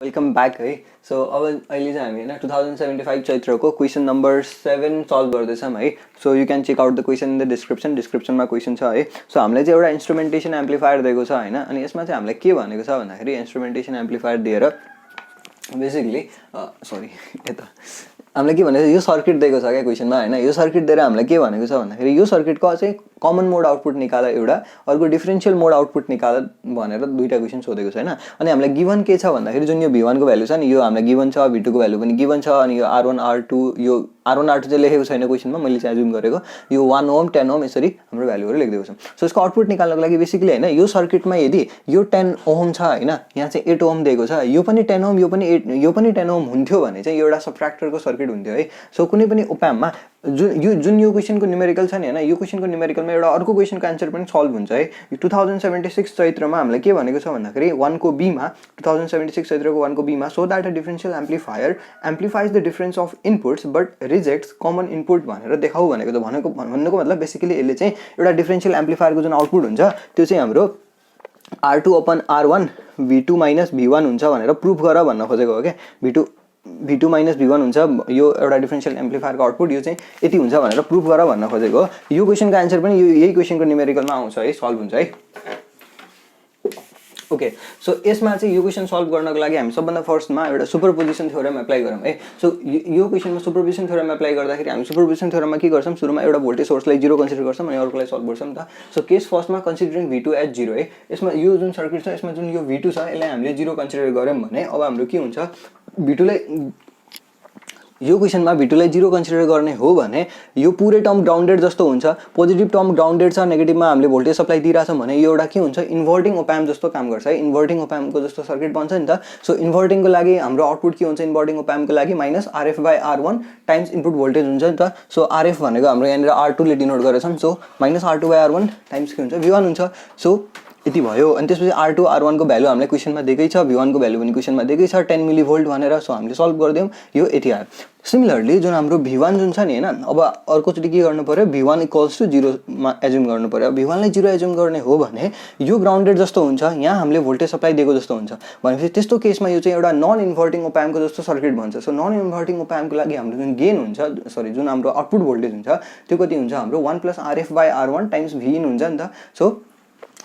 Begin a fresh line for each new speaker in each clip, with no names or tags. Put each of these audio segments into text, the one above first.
Welcome back है। So अब अहिले चाहिँ हामी होइन 2075 चैत्रको क्वेसन नम्बर 7 सल्भ गर्दैछौँ है। So you can check out the question in the डिस्क्रिप्सनमा क्वेसन छ है। सो हामीलाई चाहिँ एउटा इन्स्ट्रुमेन्टेसन एम्प्लिफायर दिएको छ होइन, अनि यसमा चाहिँ हामीलाई के भनेको छ भन्दाखेरि इन्स्ट्रुमेन्टेसन एम्प्लिफायर दिएर बेसिकली सरी यता हामीलाई के भनेको यो सर्किट दिएको छ क्या क्वेसनमा होइन। यो सर्किट दिएर हामीलाई के भनेको छ भन्दाखेरि यो सर्किटको चाहिँ कमन मोड आउटपुट निकाल एउटा, अर्को डिफरेन्शियल मोड आउटपुट निकाल भनेर दुईवटा क्वेसन सोधेको छ होइन। अनि हामीलाई गिभन के छ भन्दाखेरि जुन यो V1 को भ्यालु छ नि यो हामीलाई गिभन छ, V2 को भ्यालु पनि गिभन छ, अनि यो R1 R2 यो R1 R2 चाहिँ लेखेको छैन क्वेसनमा, मैले चाहिँ एज्युम गरेको यो 1 ओम 10 ओम यसरी हाम्रो भ्यालुहरू लेखिदिएको छ। सो यसको आउटपुट निकाल्नको लागि बेसिकली होइन यो सर्किटमा यदि यो 10 ओम छ होइन, यहाँ चाहिँ 8 ओम दिएको छ, यो पनि 10 ओम यो पनि 10 ओम हुन्थ्यो भने चाहिँ यो एउटा सबट्र्याक्टरको सर्किट हुन्थ्यो है। सो कुनै पनि ओप्याममा जुन यो क्वेसनको न्युमेरिकल छ नि होइन, यो क्वेसनको न्युमेरिकलमा एउटा अर्को क्वेसनको एन्सर पनि सल्भ हुन्छ है। यो 2076 चैत्रमा हामीलाई के भनेको छ भन्दाखेरि 1 को बीमा 2076 चैत्रको 1 को बीमा so that a differential amplifier amplifies the difference of inputs but rejects common input भनेर देखाऊ भनेको त भन्नुको मतलब बेसिकली यसले चाहिँ एउटा डिफरेन्शियल एम्प्लिफायरको जुन आउटपुट हुन्छ त्यो चाहिँ हाम्रो R2 upon R1 V2 minus V1 हुन्छ भनेर प्रुफ गर भन्न खोजेको हो क्या। V2 माइनस V1 हुन्छ यो एउटा डिफरेन्शियल एम्प्लिफायरको आउटपुट, यो चाहिँ यति हुन्छ भनेर प्रुफ गर भन्न खोजेको हो। यो क्वेसनको एन्सर पनि यही क्वेसनको न्युमेरिकलमा आउँछ है, सल्भ हुन्छ है। ओके, सो यसमा चाहिँ यो क्वेसन सल्भ गर्नको लागि हामी सबभन्दा फर्स्टमा एउटा सुपरपोजिसन थ्योरम एप्लाई गरौँ है। सो यो क्वेसनमा सुपरपोजिसन थ्योरम एप्लाई गर्दाखेरि हामी सुपरपोजिसन थ्योरममा के गर्छौँ, सुरुमा एउटा भोल्टेज सोर्सलाई 0 कन्सिडर गर्छौँ अनि अर्कोलाई सल्भ गर्छौँ त। सो केस फर्स्टमा कन्सिडरिङ V2 एज 0 है। यसमा यो जुन सर्किट छ यसमा जुन यो V2 छ यसलाई हामीले 0 कन्सिडर गऱ्यौँ भने अब हाम्रो के हुन्छ, V2लाई यो क्वेसनमा V2लाई 0 कन्सिडर गर्ने हो भने यो पुरै टर्म ग्राउन्डेड जस्तो हुन्छ। पोजिटिभ टर्म ग्राउन्डेड छ, नेगेटिभमा हामीले भोल्टेज सप्लाई दिइरहेछौँ भने यो एउटा के हुन्छ, इन्भर्टिङ ओप्याम्प जस्तो काम गर्छ है। इन्भर्टिङ ओप्याम्पको जस्तो सर्किट बन्छ नि त। सो इन्भर्टिङको लागि हाम्रो आउटपुट के हुन्छ, इन्भर्टिङ ओप्याम्पको लागि minus RF/R1 times input voltage हुन्छ नि त। सो RF भनेको हाम्रो यहाँनिर R2 ले डिनोट गरेछौँ। सो माइनस R2/R1 टाइम्स के हुन्छ, V1 हुन्छ। सो यति भयो। अनि त्यसपछि R2 R1 को भ्यालु हामीलाई क्वेसनमा दिएकै छ, V1 को भ्यालु पनि क्वेसनमा दिएकै छ 10 मिलिभोल्ट भनेर। सो हामीले सल्भ गरिदियौँ, यो यति आयो। सिमिलरली जुन हाम्रो V1 जुन छ नि होइन, अब अर्कोचोटि के गर्नु पर्यो, V1 इक्वल्स टु 0 मा एज्युम गर्नु पर्यो। V1लाई 0 एज्युम गर्ने हो भने यो ग्राउन्डेड जस्तो हुन्छ, यहाँ हामीले भोल्टेज सप्लाई दिएको जस्तो हुन्छ भनेपछि त्यस्तो केसमा यो चाहिँ एउटा नन इन्भर्टिङ ओप्याम्पको जस्तो सर्किट भन्छ। सो नन इन्भर्टिङ ओप्याम्पको लागि हाम्रो जुन गेन हुन्छ, सरी जुन हाम्रो आउटपुट भोल्टेज हुन्छ त्यो कति हुन्छ, हाम्रो 1 प्लस RF/R1 टाइम्स Vin हुन्छ नि त। सो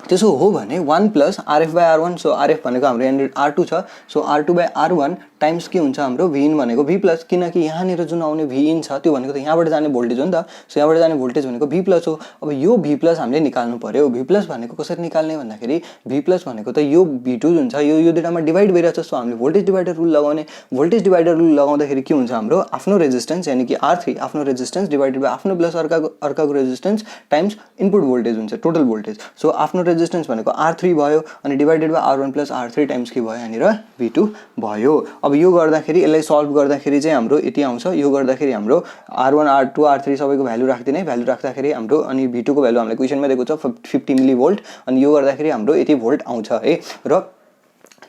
त्यसो हो भने 1 प्लस RF/R1, सो RF भनेको हाम्रो यहाँनिर R2 छ। सो R2/R1 टाइम्स के हुन्छ हाम्रो Vin भनेको V प्लस, किनकि यहाँनिर जुन आउने Vin छ त्यो भनेको त यहाँबाट जाने भोल्टेज हो नि त। सो यहाँबाट जाने भोल्टेज भनेको V प्लस हो। अब यो V प्लस हामीले निकाल्नु पर्यो। V प्लस भनेको कसरी निकाल्ने भन्दाखेरि V प्लस भनेको त यो V2 जुन छ यो दुईटामा डिभाइड भइरहेछ। सो हामीले भोल्टेज डिभाइडर रुल लगाउने, भोल्टेज डिभाइडर रुल लगाउँदाखेरि के हुन्छ, हाम्रो आफ्नो रेजिस्टेन्स यानि कि R3 आफ्नो रेजिस्टेन्स डिभाइडेड बाइ आफ्नो प्लस अर्काको रेजिस्टेन्स टाइम्स इनपुट भोल्टेज हुन्छ, टोटल भोल्टेज। सो आफ्नो रेजिस्टेन्स भनेको R3 भयो अनि divided by R1 plus R3 times के भयो, यहाँनिर V2 भयो। अब यो गर्दाखेरि यसलाई सल्भ गर्दाखेरि चाहिँ हाम्रो यति आउँछ। यो गर्दाखेरि हाम्रो R1 R2 R3 सबैको भ्यालु राख्दिने, भ्यालु राख्दाखेरि हाम्रो अनि V2 को भ्यालु हामीलाई क्वेसनमा दिएको छ 50 मिलिभोल्ट, अनि यो गर्दाखेरि हाम्रो यति भोल्ट आउँछ है। र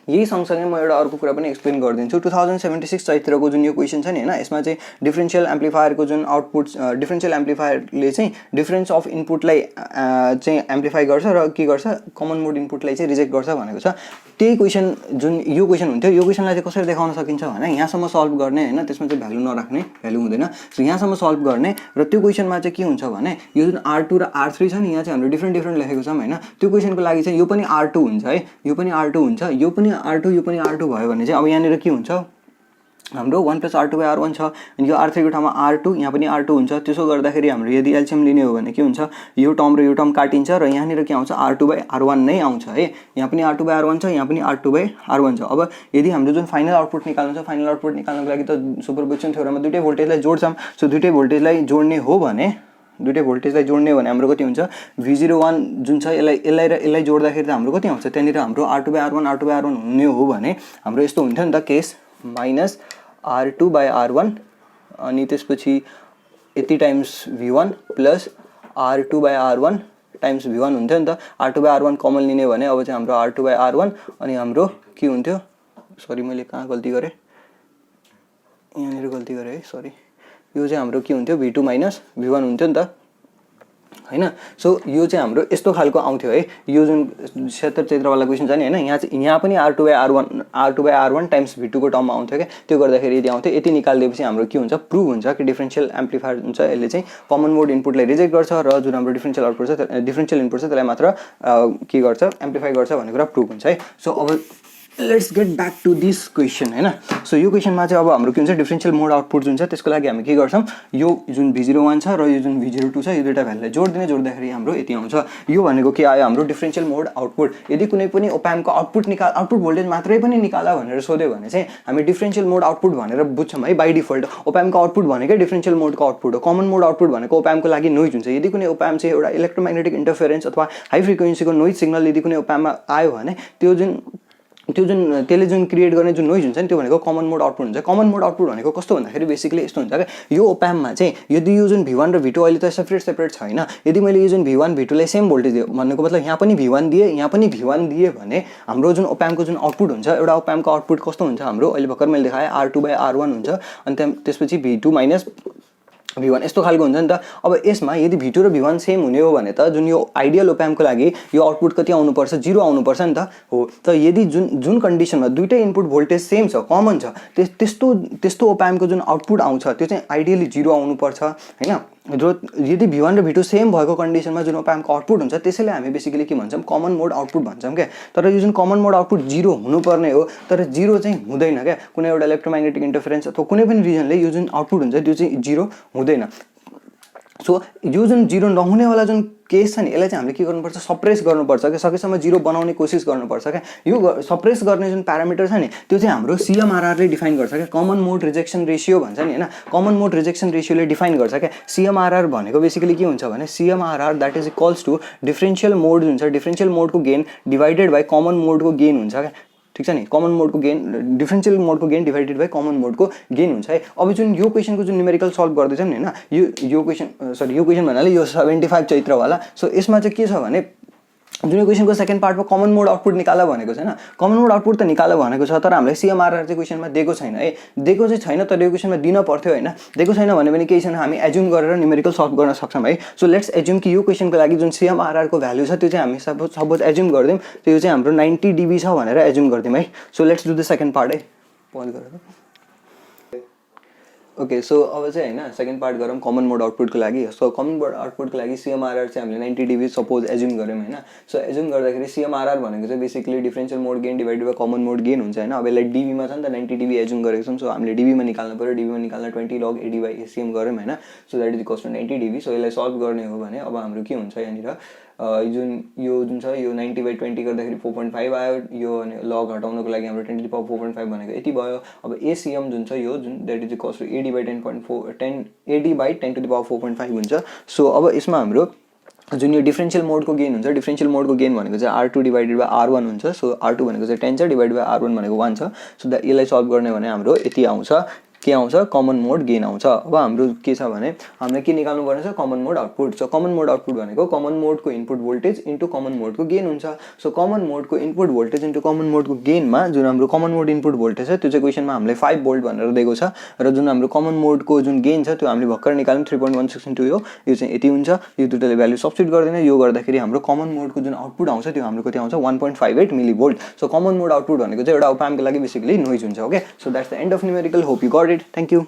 यही सँगसँगै म एउटा अर्को कुरा पनि एक्सप्लेन गरिदिन्छु। 2076 चैत्रको जुन यो क्वेसन छ नि होइन, यसमा चाहिँ डिफरेन्शियल एम्प्लिफायरको जुन आउटपुट, डिफरेन्शियल एम्प्लिफायरले चाहिँ डिफरेन्स अफ इनपुटलाई चाहिँ एम्प्लिफाई गर्छ र के गर्छ, कमन मोड इनपुटलाई चाहिँ रिजेक्ट गर्छ भनेको छ। त्यही क्वेसन जुन यो क्वेसन हुन्थ्यो, यो क्वेसनलाई चाहिँ कसरी देखाउन सकिन्छ भने यहाँसम्म सल्भ गर्ने होइन, त्यसमा चाहिँ भ्यालु नराख्ने, भ्यालु हुँदैन। सो यहाँसम्म सल्भ गर्ने र त्यो क्वेसनमा चाहिँ के हुन्छ भने यो जुन R2 र R3 छ नि, यहाँ चाहिँ हामीले डिफ्रेन्ट लेखेको छौँ होइन। त्यो क्वेसनको लागि चाहिँ यो पनि R2 हुन्छ है, यो पनि R2 हुन्छ, यो पनि R2 यो पनि R2 भयो भने चाहिँ अब यहाँनिर के हुन्छ, हाम्रो 1 प्लस R2/R1 छ अनि यो R3 को ठाउँमा R2, यहाँ पनि R2 हुन्छ। त्यसो गर्दाखेरि हाम्रो यदि एलसिएम लिने हो भने के हुन्छ, यो टर्म काटिन्छ र यहाँनिर के आउँछ, R2/R1 नै आउँछ है। यहाँ पनि R2/R1 छ, यहाँ पनि R2/R1 छ। अब यदि हाम्रो जुन फाइनल आउटपुट निकाल्नु छ, फाइनल आउटपुट निकाल्नको लागि त सुपरपोजिसन थ्योरममा दुईटै भोल्टेजलाई जोड्छौँ। सो दुईटै भोल्टेजलाई जोड्ने हो भने हाम्रो कति हुन्छ, V01 जुन छ यसलाई जोड्दाखेरि त हाम्रो कति आउँछ, त्यहाँनिर हाम्रो R2/R1 हुने हो भने हाम्रो यस्तो हुन्थ्यो नि त केस, माइनस R2/R1 अनि त्यसपछि यति times V1 plus R2/R1 times V1 हुन्थ्यो नि त। R2/R1 कमन लिने भने अब चाहिँ हाम्रो R2/R1 अनि हाम्रो के हुन्थ्यो, सरी मैले कहाँ गल्ती गरेँ, यहाँनिर गल्ती गरेँ है, सरी। यो चाहिँ हाम्रो के हुन्थ्यो, V2 माइनस V1 हुन्थ्यो नि त हैन। सो यो चाहिँ हाम्रो यस्तो खालको आउँथ्यो है, यो जुन क्षेत्र क्षेत्रवाला क्वेसन छ नि हैन, यहाँ पनि R2/R1 टाइम्स V2 को टर्ममा आउँथ्यो क्या। त्यो गर्दाखेरि यदि आउँथ्यो, यति निकालिदिएपछि हाम्रो के हुन्छ, प्रुभ हुन्छ कि डिफरेन्शियल एम्प्लिफायर हुन्छ यसले चाहिँ कमन मोड इनपुटलाई रिजेक्ट गर्छ र जुन हाम्रो डिफरेन्शियल आउटपुट छ, डिफरेन्शियल इनपुट छ त्यसलाई मात्र के गर्छ, एम्प्लिफाई गर्छ भन्ने कुरा प्रुभ हुन्छ है। सो अब let's get back to this question हैन। सो यो क्वेसनमा चाहिँ अब हाम्रो के हुन्छ, डिफरेन्शियल मोड आउटपुट जुन छ त्यसको लागि हामी के गर्छौँ, यो जुन V01 छ र यो जुन V02 छ यो दुईटा भ्यालुलाई जोड्दाखेरि हाम्रो यति आउँछ। यो भनेको के आयो, हाम्रो डिफरेन्शियल मोड आउटपुट। यदि कुनै पनि ओप्याम्पको आउटपुट भोल्टेज मात्रै पनि निकाला भनेर सोध्यो भने चाहिँ हामी डिफरेन्शियल मोड आउटपुट भनेर बुझ्छौँ है। बाई डिफल्ट ओप्याम्पको आउटपुट भनेकै डिफरेन्शियल मोडको आउटपुट हो। कमन मोड आउटपुट भनेको ओप्याम्पको लागि नोइज हुन्छ। यदि कुनै ओप्याम्प चाहिँ एउटा इलेक्ट्रोम्याग्नेटिक इन्टरफेरेन्स अथवा हाई फ्रिक्वेन्सीको नोइज सिग्नल यदि कुनै ओप्याम्पमा आयो भने त्यसले जुन क्रिएट गर्ने जुन नोइज हुन्छ नि त्यो भनेको कमन मोड आउटपुट हुन्छ। कमन मोड आउटपुट भनेको कस्तो भन्दाखेरि बेसिकली यस्तो हुन्छ क्या, यो ओप्याम्पमा चाहिँ यदि यो जुन V1 र V2 अहिले त सेपरेट छैन, यदि मैले यो जुन V1 V2 लाई सेम भोल्टेज दिएँ भन्नुको मतलब यहाँ पनि V1 दिए यहाँ पनि V1 दिए भने हाम्रो जुन ओप्याम्पको जुन आउटपुट हुन्छ, एउटा ओप्याम्पको आउटपुट कस्तो हुन्छ हाम्रो, अहिले भर्खर मैले देखाएँ R2/R1 हुन्छ अनि त्यसपछि V2 माइनस V1 यस्तो खालको हुन्छ नि त। अब यसमा यदि V2 र V1 सेम हुने हो भने त जुन यो आइडियल ओप्याम्पको लागि यो आउटपुट कति आउनुपर्छ, 0 आउनुपर्छ नि त हो। त यदि जुन कन्डिसनमा दुईटै इनपुट भोल्टेज सेम छ, कमन छ, त्यस्तो ओप्याम्पको जुन आउटपुट आउँछ त्यो चाहिँ आइडियली 0 आउनुपर्छ हैन। जो यदि V1 र V2 सेम भएको कन्डिसनमा जुन ओप्याम्पको आउटपुट हुन्छ त्यसैले हामी बेसिकली के भन्छौँ, कमन मोड आउटपुट भन्छौँ क्या। तर यो जुन कमन मोड आउटपुट 0 हुनुपर्ने हो तर 0 चाहिँ हुँदैन क्या। कुनै एउटा इलेक्ट्रोम्याग्नेटिक इन्टरफेरेन्स अथवा कुनै पनि रिजनले यो जुन आउटपुट हुन्छ त्यो चाहिँ 0 हुँदैन। सो यो जुन 0 नहुनेवाला जुन केस छ नि यसलाई चाहिँ हामीले के गर्नुपर्छ, सप्रेस गर्नुपर्छ क्या। सकेसम्म 0 बनाउने कोसिस गर्नुपर्छ क्या। यो सप्रेस गर्ने जुन प्यारामिटर छ नि त्यो चाहिँ हाम्रो CMRR ले डिफाइन गर्छ क्या। कमन मोड रिजेक्सन रेसियो भन्छ नि हैन, कमन मोड रिजेक्सन रेसियोले डिफाइन गर्छ क्या। CMRR भनेको बेसिकली के हुन्छ भने CMRR that is equals to differential mode हुन्छ, डिफरेन्शियल मोडको गेन डिभाइडेड बाई कमन मोडको गेन हुन्छ क्या। ठीक छ नि, कमन मोडको गेन, डिफरेन्शियल मोडको गेन डिभाइडेड बाई कमन मोडको गेन हुन्छ है। अब जुन यो क्वेसनको जुन न्युमेरिकल सल्भ गर्दैछौँ नि हैन, यो क्वेसन भन्नाले यो 75 चैत्रवाला। सो यसमा चाहिँ के छ भने जुन यो क्वेसनको सेकेन्ड पार्टमा कमन मोड आउटपुट निकाला भनेको छैन, कमन मोड आउटपुट त निकाला भनेको छ तर हामीले CMRR चाहिँ क्वेसनमा दिएको छैन है। दिएको चाहिँ छैन तर यो क्वेसनमा दिन पर्थ्यो हैन। दिएको छैन भने पनि केही छैन, हामी एज्युम गरेर न्युमेरिकल सल्भ गर्न सक्छौँ है। सो लेट्स एज्युम कि यो क्वेसनको लागि जुन CMRR को भ्यालु छ त्यो चाहिँ हामी सपोज एज्युम गरिदिउँ त्यो चाहिँ हाम्रो 90 dB छ भनेर एज्युम गरिदिउँ है। So let's do the second part है, पज गरेर। ओके, सो अब चाहिँ हैन सेकेन्ड पार्ट गरौँ कमन मोड आउटपुटको लागि। सो कमन मोड आउटपुटको लागि CMRR चाहिँ हामीले 90 dB सपोज एज्युम गऱ्यौँ हैन। सो एज्युम गर्दाखेरि CMRR भनेको चाहिँ basically differential mode gain divided by common mode gain हुन्छ हैन। अब यसलाई डीबीमा छ नि त, 90 dB एज्युम गरेको छौँ। सो हामीले डीबीमा निकाल्नु पर्यो, डीबीमा निकाल्दा 20 log 80 बाई ACM गऱ्यौँ हैन। So that is equals to 90 dB। So यसलाई सल्भ गर्ने हो भने अब हाम्रो के हुन्छ यहाँनिर, यो जुन छ यो 90/20 गर्दाखेरि 4.5 आयो। यो लग हटाउनको लागि हाम्रो 10⁴ भनेको यति भयो। अब ACM जुन छ यो जुन that is equals to AD/10⁴ हुन्छ। सो अब यसमा हाम्रो जुन यो डिफरेन्शियल मोडको गेन हुन्छ, डिफरेन्शियल मोडको गेन भनेको चाहिँ R2 डिभाइडेड बाई R1 हुन्छ। सो R2 भनेको चाहिँ 10 छ, डिभाइडेड बाई R1 भनेको 1 छ। सो यसलाई सल्भ गर्ने भने हाम्रो यति आउँछ, के आउँछ, कमन मोड गेन आउँछ। अब हाम्रो के छ भने हामीले के निकाल्नु पर्ने छ, common mode output. So common mode output भनेको कमन मोडको इनपुट भोल्टेज इन्टु कमन मोडको गेन हुन्छ। सो कमन मोडको इनपुट भोल्टेज इन्टु कमन मोडको गेनमा जुन हाम्रो कमन मोड इनपुट भोल्टेज छ त्यो चाहिँ क्वेसनमा हामीले 5 भोल्ट भनेर दिएको छ र जुन हाम्रो कमन मोडको जुन गेन छ त्यो हामीले भर्खर निकाल्यौँ 3.16 इन्टु यो चाहिँ यति हुन्छ। यो दुईटाले भ्यालु सब्स्टिट्युट गर्दैन, यो गर्दाखेरि हाम्रो कमन मोडको जुन आउटपुट आउँछ त्यो हाम्रो कति आउँछ, 1.58 millivolt. So common mode output भनेको चाहिँ एउटा ओप्याम्पको लागि बेसिकली नोइज हुन्छ। Okay, so that's the end of numerical. Hope you got it. Thank you.